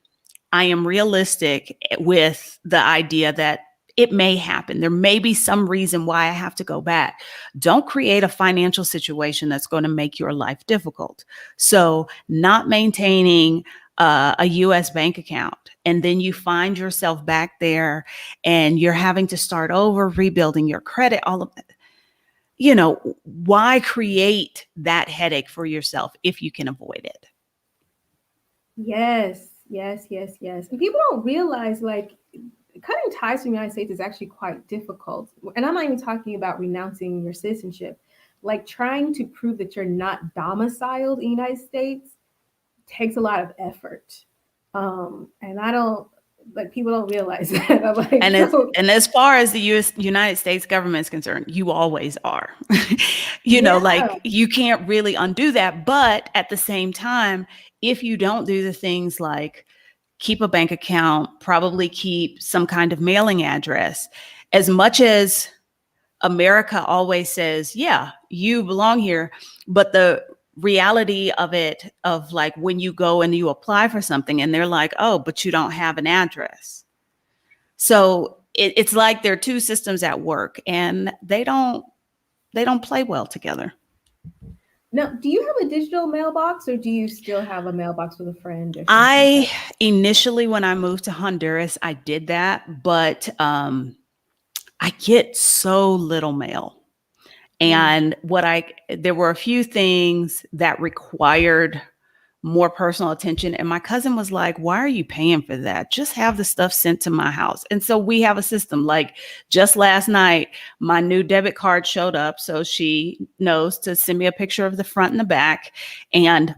I am realistic with the idea that it may happen. There may be some reason why I have to go back. Don't create a financial situation that's going to make your life difficult. So, not maintaining a US bank account, and then you find yourself back there and you're having to start over, rebuilding your credit, all of that. Why create that headache for yourself if you can avoid it? Yes, yes, yes, yes. And people don't realize like cutting ties to the United States is actually quite difficult. And I'm not even talking about renouncing your citizenship. Like trying to prove that you're not domiciled in the United States takes a lot of effort. And I don't like people don't realize that. I'm like, so And as far as the United States government is concerned, you always are. yeah, Like you can't really undo that. But at the same time, if you don't do the things like keep a bank account, probably keep some kind of mailing address, as much as America always says, yeah, you belong here. But the reality of it, of like when you go and you apply for something and they're like, oh, but you don't have an address. So it's like there are two systems at work, and they don't play well together. now do you have a digital mailbox or do you still have a mailbox with a friend or something like that? I initially, when I moved to Honduras, I did that, but I get so little mail. Mm. And there were a few things that required more personal attention. And my cousin was like, why are you paying for that? Just have the stuff sent to my house. And so we have a system. Like just last night, my new debit card showed up. So she knows to send me a picture of the front and the back. And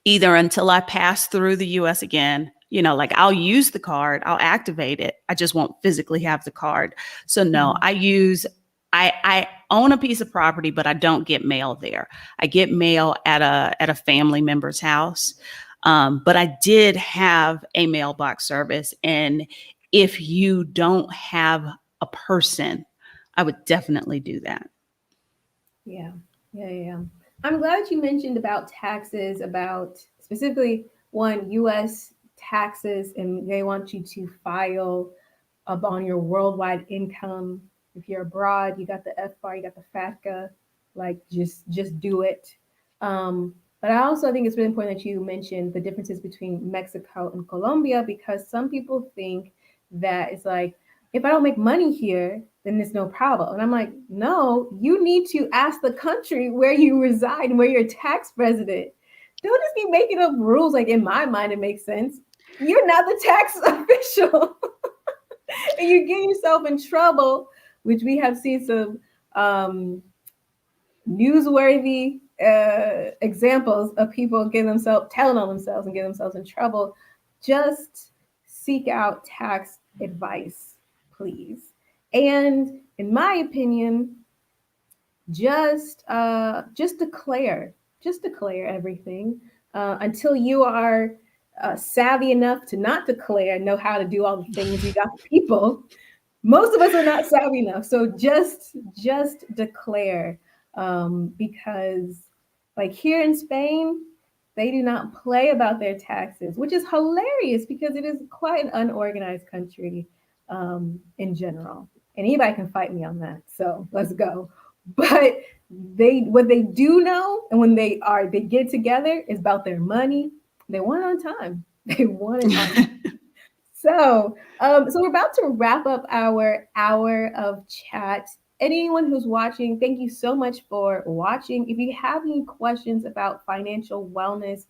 either until I pass through the US again, like I'll use the card, I'll activate it. I just won't physically have the card. So no, I own a piece of property, but I don't get mail there. I get mail at a family member's house. But I did have a mailbox service. And if you don't have a person, I would definitely do that. Yeah. I'm glad you mentioned about taxes, about specifically one US taxes, and they want you to file up on your worldwide income. If you're abroad, you got the FBAR, you got the FATCA, like just do it. But I also think it's really important that you mentioned the differences between Mexico and Colombia, because some people think that it's like, if I don't make money here, then it's no problem. And I'm like, no, you need to ask the country where you reside and where you're a tax resident. Don't just be making up rules. Like in my mind, it makes sense. You're not the tax official. And you get yourself in trouble, which we have seen some newsworthy examples of people telling on themselves and getting themselves in trouble. Just seek out tax advice, please. And in my opinion, just declare everything until you are savvy enough to not declare, know how to do all the things. You got the people. Most of us are not savvy enough, so just declare, because like here in Spain, they do not play about their taxes, which is hilarious because it is quite an unorganized country in general. And anybody can fight me on that, so let's go. But what they do know, and when they get together, is about their money. They want it on time. They want it on time. So we're about to wrap up our hour of chat. Anyone who's watching, thank you so much for watching. If you have any questions about financial wellness,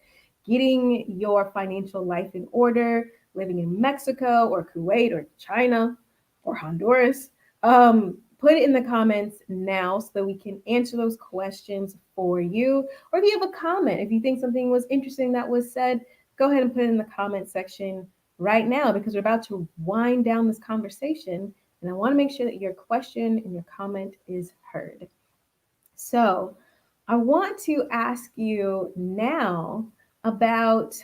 getting your financial life in order, living in Mexico or Kuwait or China or Honduras, put it in the comments now so that we can answer those questions for you. Or if you have a comment, if you think something was interesting that was said, go ahead and put it in the comment section right now, because we're about to wind down this conversation and I want to make sure that your question and your comment is heard. So I want to ask you now about,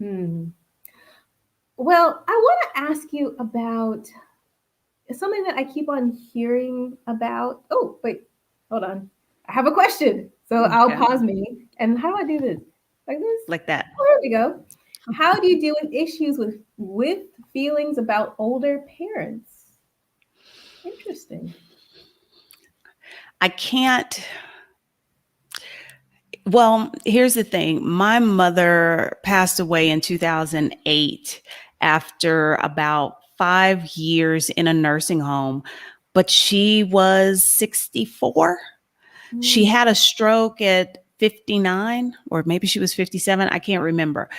I want to ask you about something that I keep on hearing about. Oh, wait, hold on. I have a question. So okay. I'll pause me. And how do I do this? Like this? Like that. Oh, here we go. How do you deal with issues with feelings about older parents? Interesting. I can't. Well, here's the thing. My mother passed away in 2008 after about 5 years in a nursing home, but she was 64. She had a stroke at 59, or maybe she was 57. I can't remember.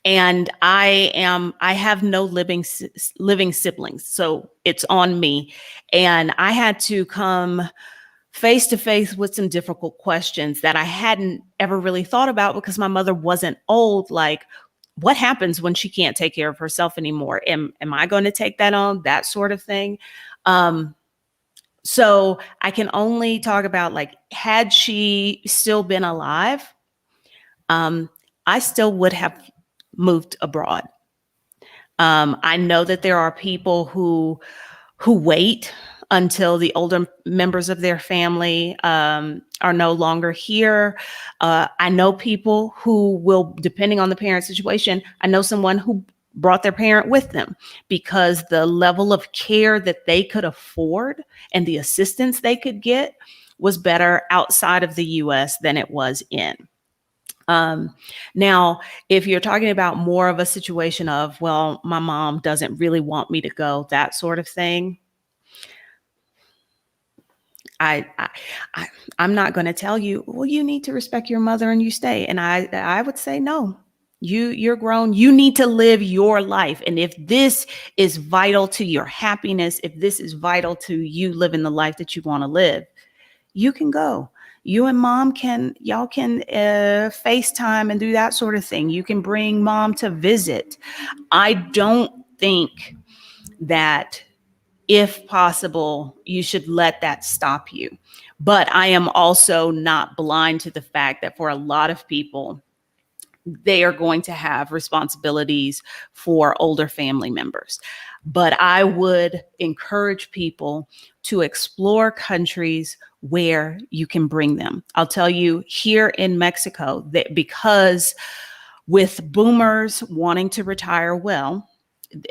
And I have no living siblings, so it's on me. And I had to come face to face with some difficult questions that I hadn't ever really thought about, because my mother wasn't old. Like, what happens when she can't take care of herself anymore? Am I going to take that on? That sort of thing. So I can only talk about, like, had she still been alive, I still would have moved abroad. I know that there are people who wait until the older members of their family are no longer here. I know people who will, depending on the parent situation, I know someone who brought their parent with them because the level of care that they could afford and the assistance they could get was better outside of the US than it was in. Now, if you're talking about more of a situation of, well, my mom doesn't really want me to go, that sort of thing, I, I I'm not going to tell you, well, you need to respect your mother and you stay. And I would say, no, you're grown. You need to live your life. And if this is vital to your happiness, if this is vital to you living the life that you want to live, you can go. You and mom y'all can FaceTime and do that sort of thing. You can bring mom to visit. I don't think that, if possible, you should let that stop you. But I am also not blind to the fact that for a lot of people, they are going to have responsibilities for older family members. But I would encourage people to explore countries where you can bring them. I'll tell you, here in Mexico, that because with boomers wanting to retire well,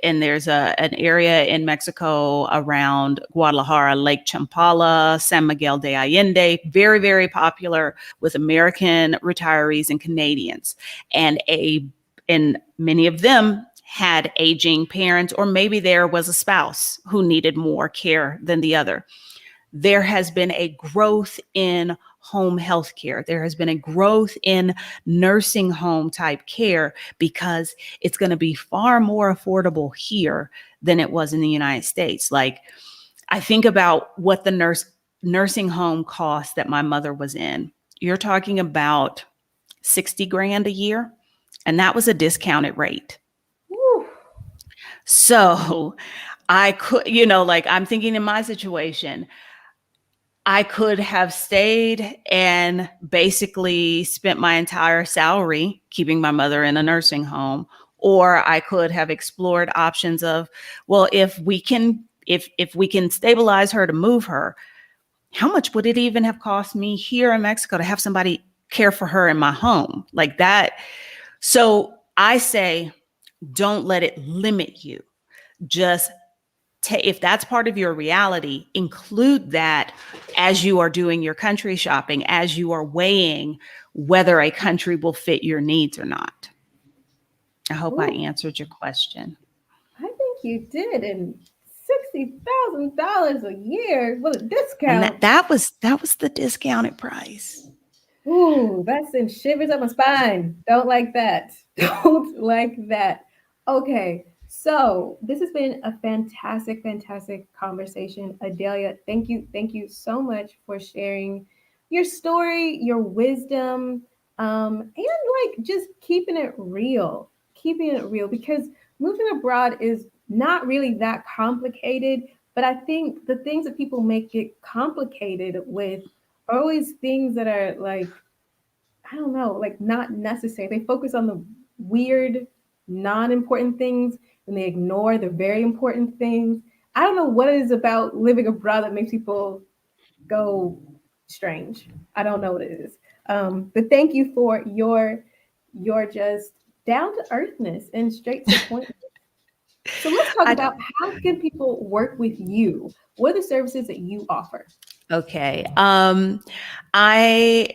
and there's an area in Mexico around Guadalajara, Lake Champala, San Miguel de Allende, very, very popular with American retirees and Canadians. And many of them had aging parents, or maybe there was a spouse who needed more care than the other. There has been a growth in home health care. There has been a growth in nursing home type care because it's going to be far more affordable here than it was in the United States. Like, I think about what the nursing home cost that my mother was in. You're talking about 60 grand a year, and that was a discounted rate. Woo. So I could, like, I'm thinking in my situation, I could have stayed and basically spent my entire salary keeping my mother in a nursing home, or I could have explored options of, well, if we can stabilize her to move her, how much would it even have cost me here in Mexico to have somebody care for her in my home like that? So I say, don't let it limit you. Just if that's part of your reality, include that as you are doing your country shopping, as you are weighing whether a country will fit your needs or not. I hope I Ooh, answered your question. I think you did. And $60,000 a year with a And discount. that was the discounted price. Ooh, that sends shivers up my spine. Don't like that. Don't like that. Okay, so this has been a fantastic, fantastic conversation. Adalia, thank you so much for sharing your story, your wisdom, and like just keeping it real because moving abroad is not really that complicated. But I think the things that people make it complicated with are always things that are like I don't know, like not necessary. They focus on the weird, non-important things and they ignore the very important things. I don't know what it is about living abroad that makes people go strange. I don't know what it is. But thank you for your just down to earthness and straight to the point. So let's talk I about how can people work with you? What are the services that you offer? Okay. I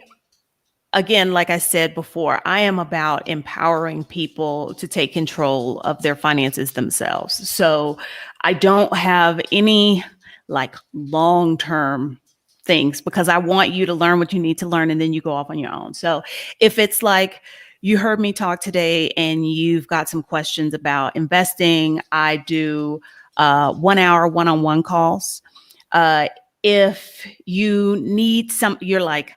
Again, like I said before, I am about empowering people to take control of their finances themselves. So I don't have any like long-term things because I want you to learn what you need to learn and then you go off on your own. So if it's like you heard me talk today and you've got some questions about investing, I do 1 hour one-on-one calls. Uh, if you need you're like,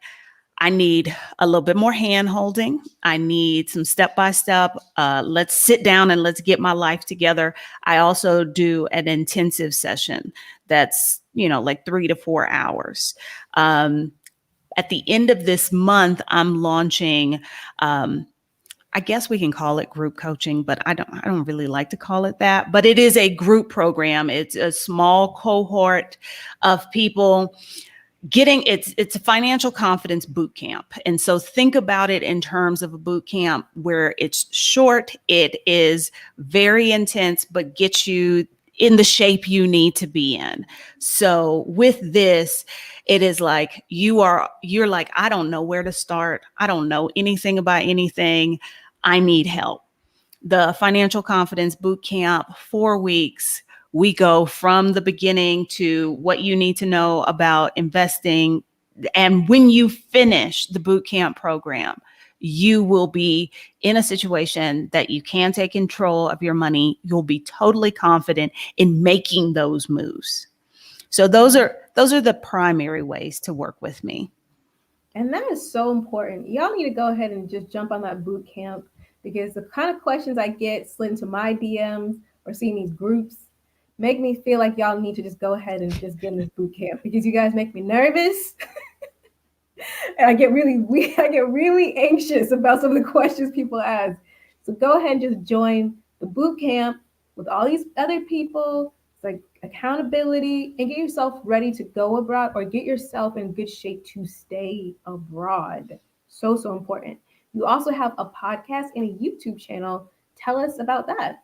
I need a little bit more hand holding. I need some step by step. Let's sit down and let's get my life together. I also do an intensive session that's, like 3 to 4 hours. At the end of this month, I'm launching. I guess we can call it group coaching, but I don't really like to call it that. But it is a group program. It's a small cohort of people it's a financial confidence boot camp. And so think about it in terms of a boot camp where it's short, it is very intense, but gets you in the shape you need to be in. So with this, it is like you're like, I don't know where to start. I don't know anything about anything. I need help. The financial confidence boot camp, 4 weeks. We go from the beginning to what you need to know about investing. And when you finish the boot camp program, you will be in a situation that you can take control of your money. You'll be totally confident in making those moves. So those are the primary ways to work with me. And that is so important. Y'all need to go ahead and just jump on that boot camp, because the kind of questions I get slid into my DMs or seeing these groups make me feel like y'all need to just go ahead and just get in this boot camp, because you guys make me nervous. And I get really anxious about some of the questions people ask. So go ahead and just join the boot camp with all these other people. It's like accountability, and get yourself ready to go abroad, or get yourself in good shape to stay abroad. So important. You also have a podcast and a YouTube channel. Tell us about that.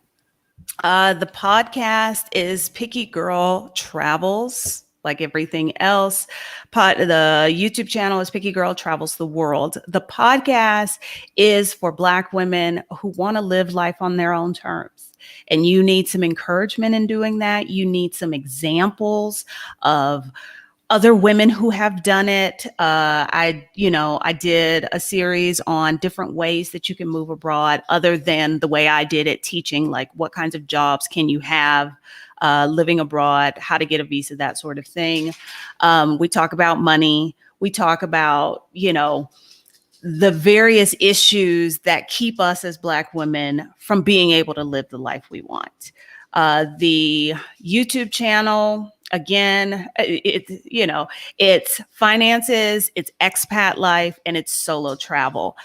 The podcast is Picky Girl Travels, like everything else. The YouTube channel is Picky Girl Travels the World. The podcast is for Black women who want to live life on their own terms. And you need some encouragement in doing that. You need some examples of other women who have done it. I did a series on different ways that you can move abroad other than the way I did it, teaching like what kinds of jobs can you have living abroad, how to get a visa, that sort of thing. We talk about money. We talk about, the various issues that keep us as Black women from being able to live the life we want. The YouTube channel, again, it's finances, it's expat life, and it's solo travel.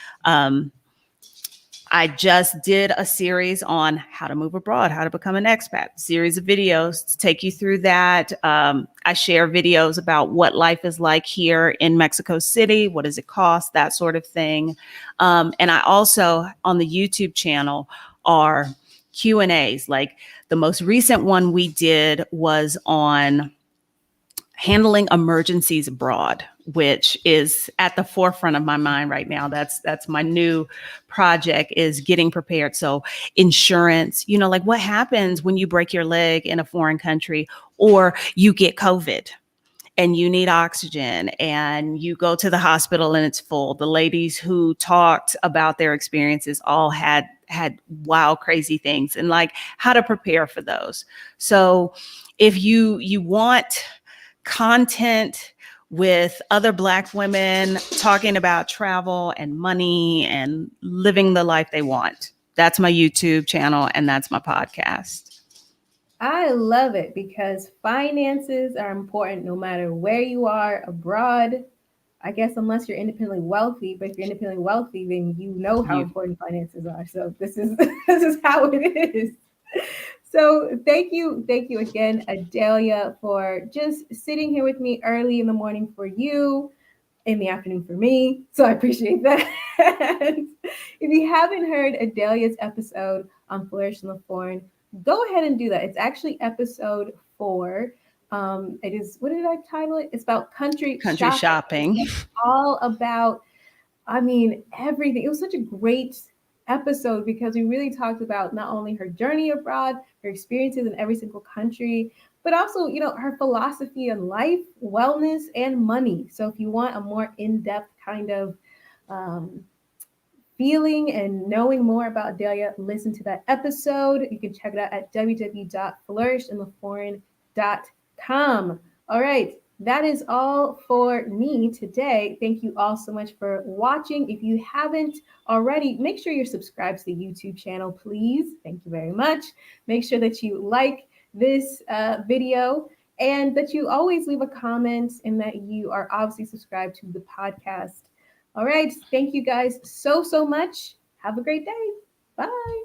I just did a series on how to move abroad, how to become an expat, series of videos to take you through that. I share videos about what life is like here in Mexico City, what does it cost, that sort of thing. And I also, on the YouTube channel, are Q&As. Like the most recent one we did was on handling emergencies abroad, which is at the forefront of my mind right now. That's my new project, is getting prepared. So insurance, like what happens when you break your leg in a foreign country, or you get COVID and you need oxygen and you go to the hospital and it's full. The ladies who talked about their experiences all had wild, crazy things, and like how to prepare for those. So if you want content with other Black women talking about travel and money and living the life they want, that's my YouTube channel and that's my podcast. I love it, because finances are important no matter where you are abroad. I guess unless you're independently wealthy, but if you're independently wealthy, then you know how important finances are. So this is this is how it is. So thank you again, Adalia, for just sitting here with me early in the morning for you, in the afternoon for me. So I appreciate that. If you haven't heard Adalia's episode on Flourish in the Foreign, go ahead and do that. It's actually episode 4. It is, what did I title it? It's about country shopping. It's all about, everything. It was such a great episode, because we really talked about not only her journey abroad, her experiences in every single country, but also, her philosophy on life, wellness, and money. So if you want a more in-depth kind of um, feeling and knowing more about Adalia, listen to that episode. You can check it out at www.flourishintheforeign.com. All right, that is all for me today. Thank you all so much for watching. If you haven't already, make sure you're subscribed to the YouTube channel, please. Thank you very much. Make sure that you like this video, and that you always leave a comment, and that you are obviously subscribed to the podcast. All right. Thank you guys so much. Have a great day. Bye.